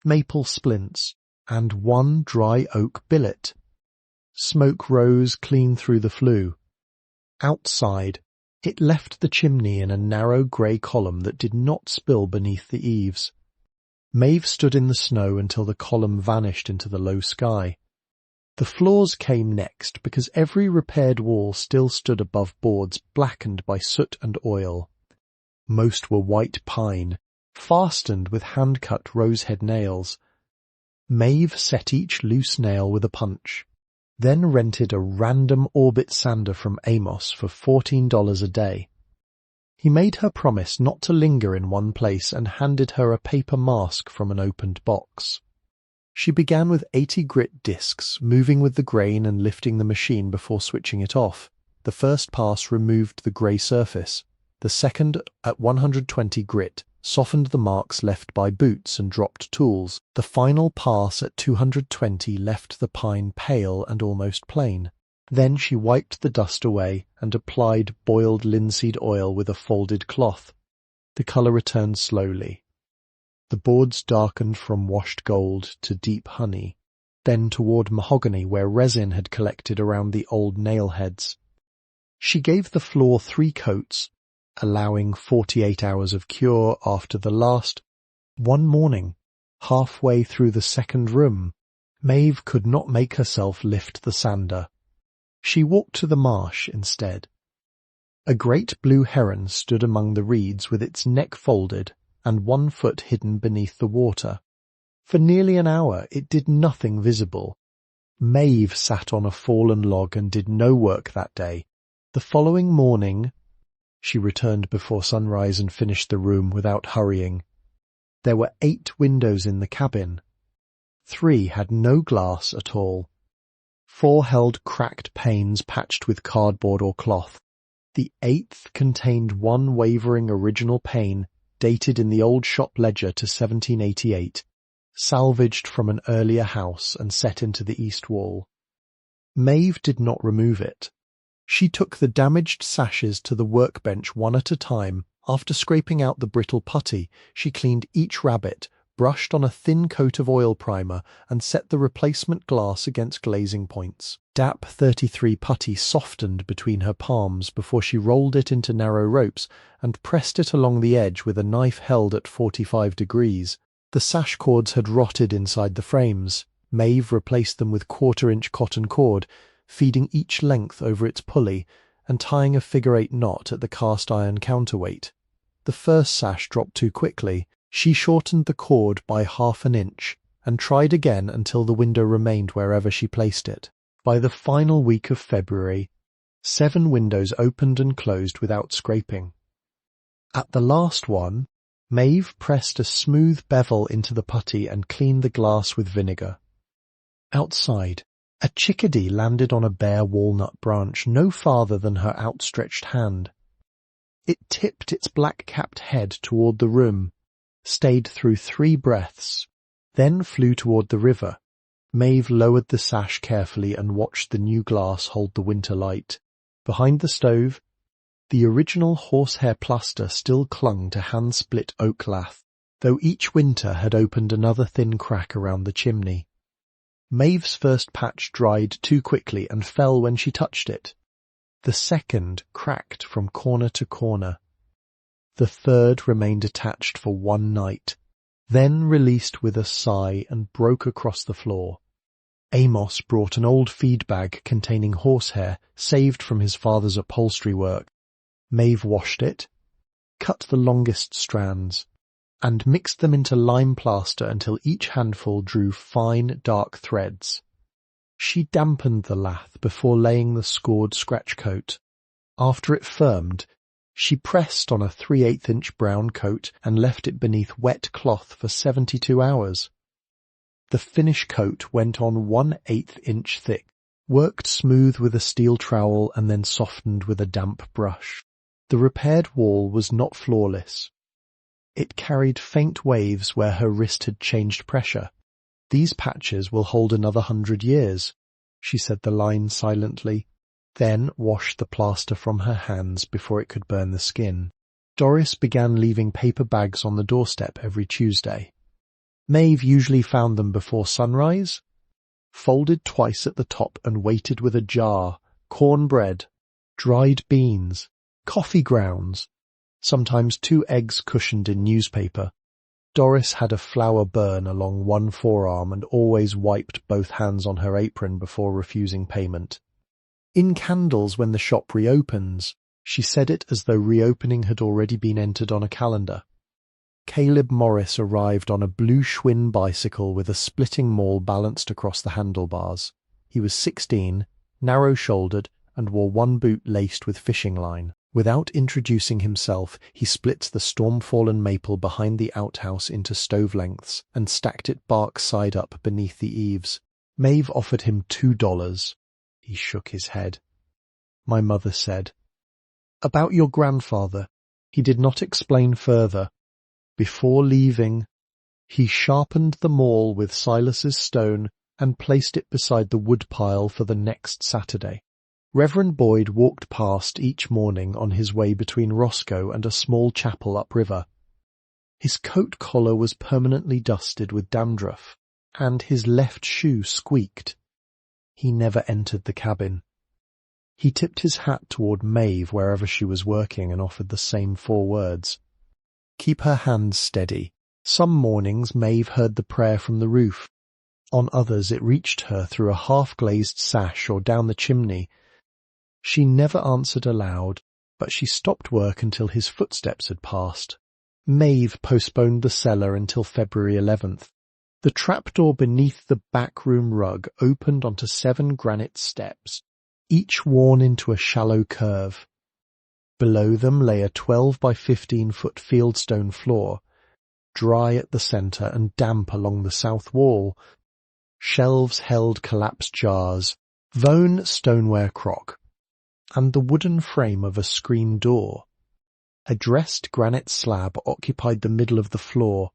maple splints, and 1 dry oak billet. Smoke rose clean through the flue. Outside, it left the chimney in a narrow grey column that did not spill beneath the eaves. Maeve stood in the snow until the column vanished into the low sky. The floors came next because every repaired wall still stood above boards blackened by soot and oil. Most were white pine, fastened with hand-cut rosehead nails. Maeve set each loose nail with a punch, then rented a random orbit sander from Amos for $14 a day. He made her promise not to linger in one place and handed her a paper mask from an opened box. She began with 80 grit discs, moving with the grain and lifting the machine before switching it off. The first pass removed the grey surface. The second, at 120 grit, softened the marks left by boots and dropped tools. The final pass at 220 left the pine pale and almost plain. Then she wiped the dust away and applied boiled linseed oil with a folded cloth. The colour returned slowly. The boards darkened from washed gold to deep honey, then toward mahogany where resin had collected around the old nail heads. She gave the floor 3 coats, allowing 48 hours of cure after the last. One morning, halfway through the 2nd room, Maeve could not make herself lift the sander. She walked to the marsh instead. A great blue heron stood among the reeds with its neck folded and 1 foot hidden beneath the water. For nearly an hour it did nothing visible. Maeve sat on a fallen log and did no work that day. The following morning, she returned before sunrise and finished the room without hurrying. There were 8 windows in the cabin. 3 had no glass at all. 4 held cracked panes patched with cardboard or cloth. The 8th contained 1 wavering original pane dated in the old shop ledger to 1788, salvaged from an earlier house and set into the east wall. Maeve did not remove it. She took the damaged sashes to the workbench one at a time. After scraping out the brittle putty, she cleaned each rabbet, brushed on a thin coat of oil primer, and set the replacement glass against glazing points. DAP 33 putty softened between her palms before she rolled it into narrow ropes and pressed it along the edge with a knife held at 45 degrees. The sash cords had rotted inside the frames. Maeve replaced them with 1/4-inch cotton cord, feeding each length over its pulley and tying a figure-8 knot at the cast-iron counterweight. The first sash dropped too quickly. She shortened the cord by 1/2 inch and tried again until the window remained wherever she placed it. By the final week of February, 7 windows opened and closed without scraping. At the last one, Maeve pressed a smooth bevel into the putty and cleaned the glass with vinegar. Outside, a chickadee landed on a bare walnut branch no farther than her outstretched hand. It tipped its black-capped head toward the room, stayed through 3 breaths, then flew toward the river. Maeve lowered the sash carefully and watched the new glass hold the winter light. Behind the stove, the original horsehair plaster still clung to hand-split oak lath, though each winter had opened another thin crack around the chimney. Maeve's first patch dried too quickly and fell when she touched it. The second cracked from corner to corner. The third remained attached for one night, then released with a sigh and broke across the floor. Amos brought an old feed bag containing horsehair saved from his father's upholstery work. Maeve washed it, cut the longest strands, and mixed them into lime plaster until each handful drew fine, dark threads. She dampened the lath before laying the scored scratch coat. After it firmed, she pressed on a 3/8-inch brown coat and left it beneath wet cloth for 72 hours. The finish coat went on 1/8 inch thick, worked smooth with a steel trowel and then softened with a damp brush. The repaired wall was not flawless. It carried faint waves where her wrist had changed pressure. "These patches will hold another 100 years," she said the line silently, then washed the plaster from her hands before it could burn the skin. Doris began leaving paper bags on the doorstep every Tuesday. Maeve usually found them before sunrise, folded twice at the top and waited with a jar, cornbread, dried beans, coffee grounds, sometimes 2 eggs cushioned in newspaper. Doris had a flour burn along one forearm and always wiped both hands on her apron before refusing payment. "In candles when the shop reopens," she said it as though reopening had already been entered on a calendar. Caleb Morris arrived on a blue Schwinn bicycle with a splitting maul balanced across the handlebars. He was 16, narrow-shouldered, and wore one boot laced with fishing line. Without introducing himself, he split the storm-fallen maple behind the outhouse into stove lengths and stacked it bark side up beneath the eaves. Maeve offered him $2. He shook his head. My mother said, "About your grandfather." He did not explain further. Before leaving, he sharpened the maul with Silas's stone and placed it beside the woodpile for the next Saturday. Reverend Boyd walked past each morning on his way between Roscoe and a small chapel upriver. His coat collar was permanently dusted with dandruff, and his left shoe squeaked. He never entered the cabin. He tipped his hat toward Maeve wherever she was working and offered the same 4 words. Keep her hands steady. Some mornings Maeve heard the prayer from the roof. On others it reached her through a half-glazed sash or down the chimney. She never answered aloud, but she stopped work until his footsteps had passed. Maeve postponed the cellar until February 11th. The trapdoor beneath the back-room rug opened onto 7 granite steps, each worn into a shallow curve. Below them lay a 12 by 15-foot fieldstone floor, dry at the centre and damp along the south wall. Shelves held collapsed jars, Vone stoneware crock, and the wooden frame of a screen door. A dressed granite slab occupied the middle of the floor.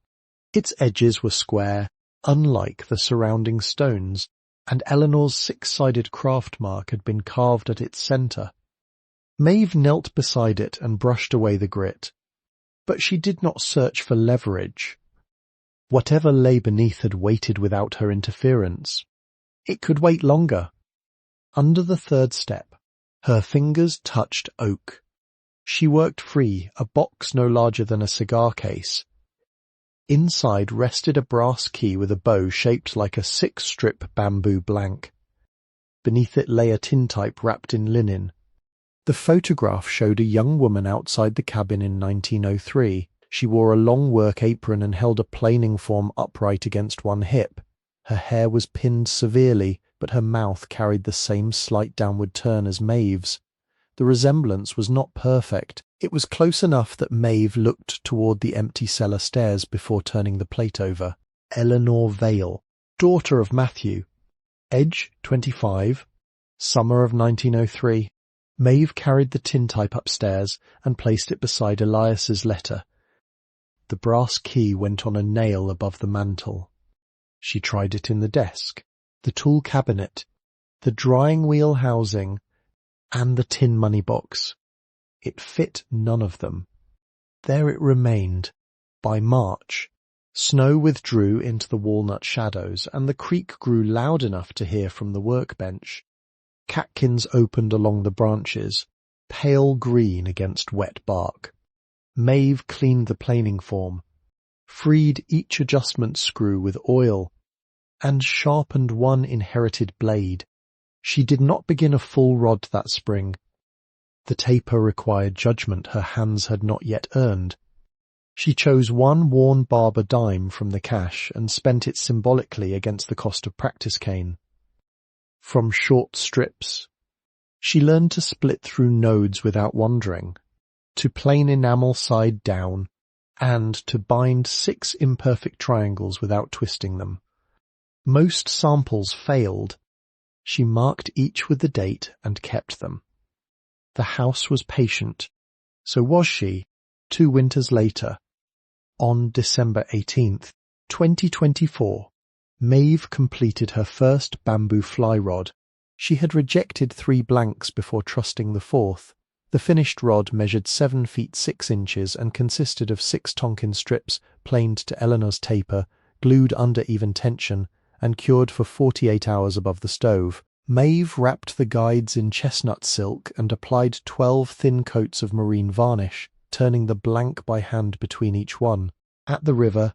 Its edges were square, unlike the surrounding stones, and Eleanor's 6-sided craft mark had been carved at its centre. Maeve knelt beside it and brushed away the grit, but she did not search for leverage. Whatever lay beneath had waited without her interference. It could wait longer. Under the 3rd step, her fingers touched oak. She worked free, a box no larger than a cigar case. Inside rested a brass key with a bow shaped like a 6-strip bamboo blank. Beneath it lay a tintype wrapped in linen. The photograph showed a young woman outside the cabin in 1903. She wore a long work apron and held a planing form upright against one hip. Her hair was pinned severely, but her mouth carried the same slight downward turn as Maeve's. The resemblance was not perfect. It was close enough that Maeve looked toward the empty cellar stairs before turning the plate over. Eleanor Vale, daughter of Matthew. Age 25. Summer of 1903. Maeve carried the tintype upstairs and placed it beside Elias's letter. The brass key went on a nail above the mantel. She tried it in the desk, the tool cabinet, the drying wheel housing, and the tin money box. It fit none of them. There it remained. By March, snow withdrew into the walnut shadows, and the creak grew loud enough to hear from the workbench. Catkins opened along the branches, pale green against wet bark. Maeve cleaned the planing form, freed each adjustment screw with oil, and sharpened one inherited blade. She did not begin a full rod that spring. The taper required judgment her hands had not yet earned. She chose one worn barber dime from the cash and spent it symbolically against the cost of practice cane. From short strips, she learned to split through nodes without wandering, to plane enamel side down, and to bind 6 imperfect triangles without twisting them. Most samples failed. She marked each with the date and kept them. The house was patient. So was she, 2 winters later. On December 18th, 2024, Maeve completed her first bamboo fly rod. She had rejected 3 blanks before trusting the 4th. The finished rod measured 7 feet 6 inches and consisted of 6 Tonkin strips planed to Eleanor's taper, glued under even tension, and cured for 48 hours above the stove. Maeve wrapped the guides in chestnut silk and applied 12 thin coats of marine varnish, turning the blank by hand between each one. At the river,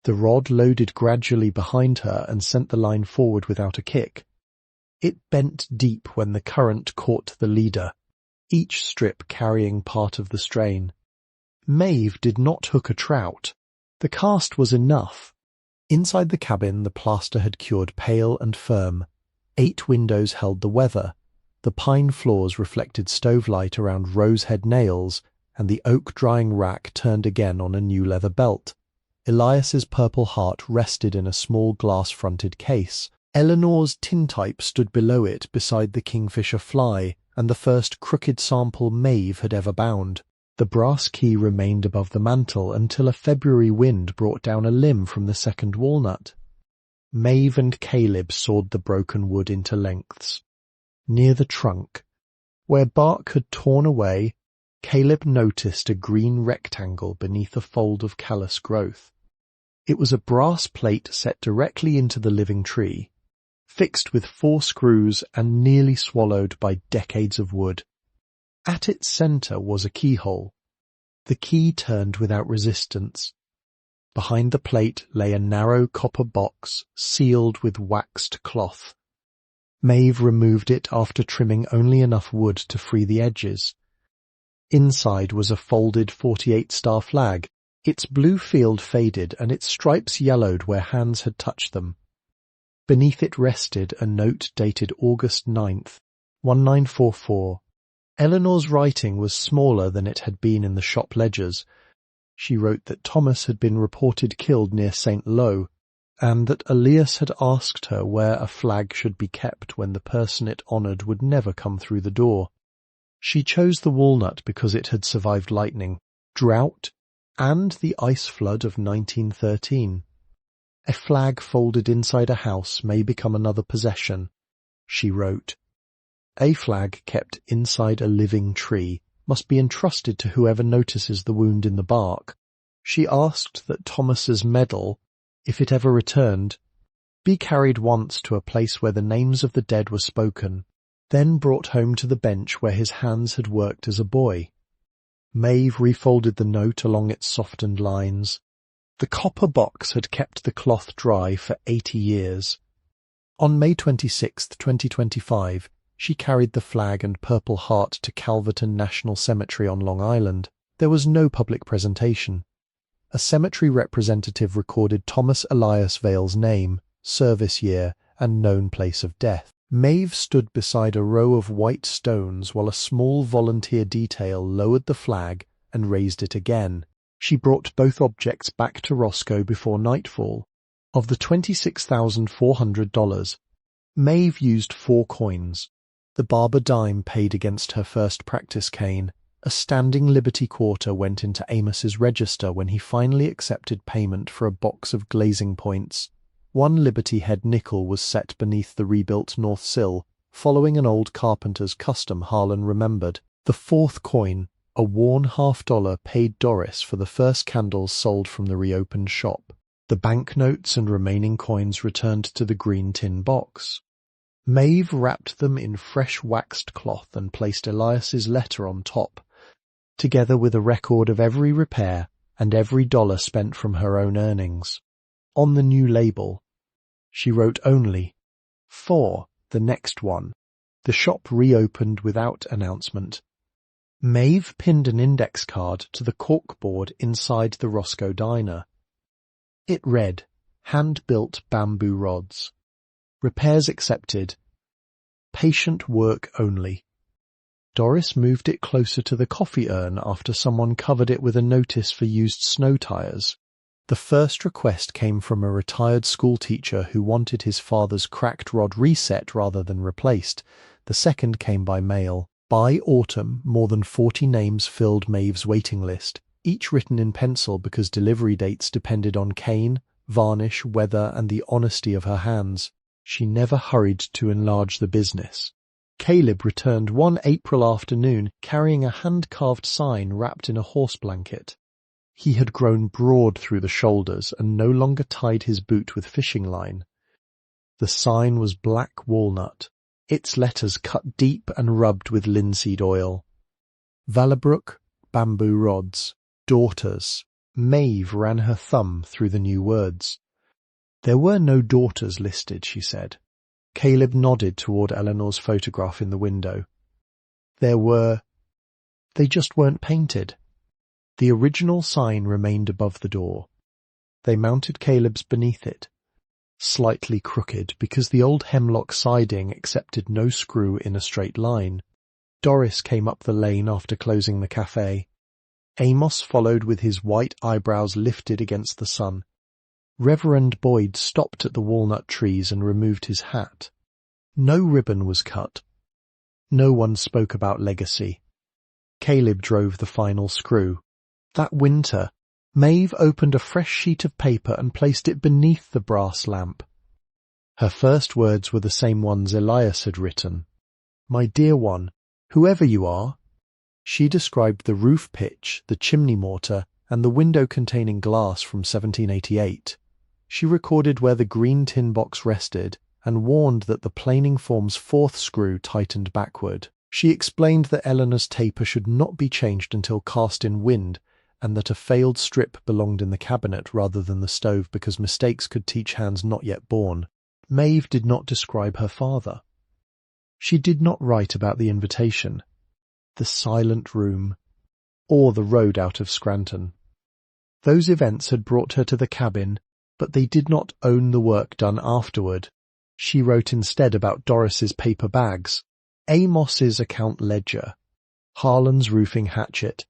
the rod loaded gradually behind her and sent the line forward without a kick. It bent deep when the current caught the leader, each strip carrying part of the strain. Maeve did not hook a trout. The cast was enough. Inside the cabin, the plaster had cured pale and firm. 8 windows held the weather. The pine floors reflected stove-light around rose-head nails, and the oak drying rack turned again on a new leather belt. Elias's purple heart rested in a small glass-fronted case. Eleanor's tintype stood below it beside the kingfisher fly, and the first crooked sample Maeve had ever bound. The brass key remained above the mantel until a February wind brought down a limb from the second walnut. Maeve and Caleb sawed the broken wood into lengths. Near the trunk, where bark had torn away, Caleb noticed a green rectangle beneath a fold of callous growth. It was a brass plate set directly into the living tree, fixed with 4 screws and nearly swallowed by decades of wood. At its centre was a keyhole. The key turned without resistance. Behind the plate lay a narrow copper box sealed with waxed cloth. Maeve removed it after trimming only enough wood to free the edges. Inside was a folded 48-star flag. Its blue field faded and its stripes yellowed where hands had touched them. Beneath it rested a note dated August 9th, 1944. Eleanor's writing was smaller than it had been in the shop ledgers. She wrote that Thomas had been reported killed near St. Lo, and that Elias had asked her where a flag should be kept when the person it honoured would never come through the door. She chose the walnut because it had survived lightning, drought, and the ice flood of 1913. A flag folded inside a house may become another possession, she wrote. A flag kept inside a living tree must be entrusted to whoever notices the wound in the bark. She asked that Thomas's medal, if it ever returned, be carried once to a place where the names of the dead were spoken, then brought home to the bench where his hands had worked as a boy. Maeve refolded the note along its softened lines. The copper box had kept the cloth dry for 80 years. On May 26, 2025, she carried the flag and Purple Heart to Calverton National Cemetery on Long Island. There was no public presentation. A cemetery representative recorded Thomas Elias Vale's name, service year, and known place of death. Maeve stood beside a row of white stones while a small volunteer detail lowered the flag and raised it again. She brought both objects back to Roscoe before nightfall. Of the $26,400, Maeve used 4 coins. The barber dime paid against her first practice cane. A standing Liberty quarter went into Amos's register when he finally accepted payment for a box of glazing points. 1 Liberty head nickel was set beneath the rebuilt north sill, following an old carpenter's custom Harlan remembered. The 4th coin, a worn $50, paid Doris for the first candles sold from the reopened shop. The banknotes and remaining coins returned to the green tin box. Maeve wrapped them in fresh waxed cloth and placed Elias's letter on top, together with a record of every repair and every dollar spent from her own earnings. On the new label, she wrote only, "For the next one." The shop reopened without announcement. Maeve pinned an index card to the corkboard inside the Roscoe diner. It read, "Hand-built bamboo rods. Repairs accepted. Patient work only." Doris moved it closer to the coffee urn after someone covered it with a notice for used snow tires. The first request came from a retired schoolteacher who wanted his father's cracked rod reset rather than replaced. The second came by mail. By autumn, more than 40 names filled Maeve's waiting list, each written in pencil because delivery dates depended on cane, varnish, weather, and the honesty of her hands. She never hurried to enlarge the business. Caleb returned one April afternoon carrying a hand-carved sign wrapped in a horse blanket. He had grown broad through the shoulders and no longer tied his boot with fishing line. The sign was black walnut, its letters cut deep and rubbed with linseed oil. Valebrook, bamboo rods, daughters. Maeve ran her thumb through the new words. There were no daughters listed, she said. Caleb nodded toward Eleanor's photograph in the window. There were. They just weren't painted. The original sign remained above the door. They mounted Caleb's beneath it, slightly crooked because the old hemlock siding accepted no screw in a straight line. Doris came up the lane after closing the cafe. Amos followed with his white eyebrows lifted against the sun. Reverend Boyd stopped at the walnut trees and removed his hat. No ribbon was cut. No one spoke about legacy. Caleb drove the final screw. That winter, Maeve opened a fresh sheet of paper and placed it beneath the brass lamp. Her first words were the same ones Elias had written. "My dear one, whoever you are." She described the roof pitch, the chimney mortar, and the window containing glass from 1788. She recorded where the green tin box rested and warned that the planing form's fourth screw tightened backward. She explained that Eleanor's taper should not be changed until cast in wind, and that a failed strip belonged in the cabinet rather than the stove because mistakes could teach hands not yet born. Maeve did not describe her father. She did not write about the invitation, the silent room, or the road out of Scranton. Those events had brought her to the cabin, but they did not own the work done afterward. She wrote instead about Doris's paper bags, Amos's account ledger, Harlan's roofing hatchet,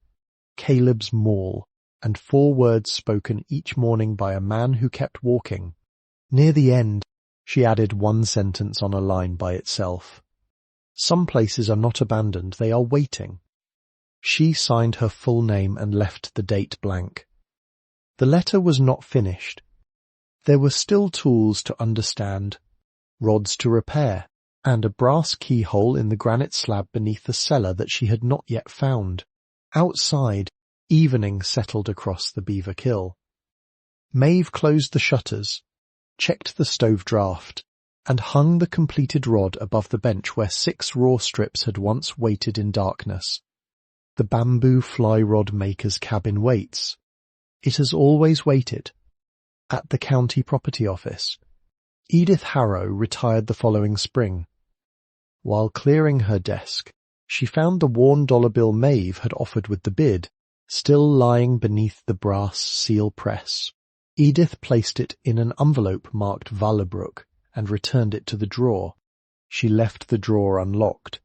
Caleb's maul, and 4 words spoken each morning by a man who kept walking. Near the end, she added 1 sentence on a line by itself. Some places are not abandoned, they are waiting. She signed her full name and left the date blank. The letter was not finished. There were still tools to understand, rods to repair, and a brass keyhole in the granite slab beneath the cellar that she had not yet found. Outside, evening settled across the Beaver Kill. Maeve closed the shutters, checked the stove draft, and hung the completed rod above the bench where 6 raw strips had once waited in darkness. The bamboo fly rod maker's cabin waits. It has always waited. At the county property office. Edith Harrow retired the following spring. While clearing her desk, she found the worn dollar bill Maeve had offered with the bid, still lying beneath the brass seal press. Edith placed it in an envelope marked Valebrook and returned it to the drawer. She left the drawer unlocked.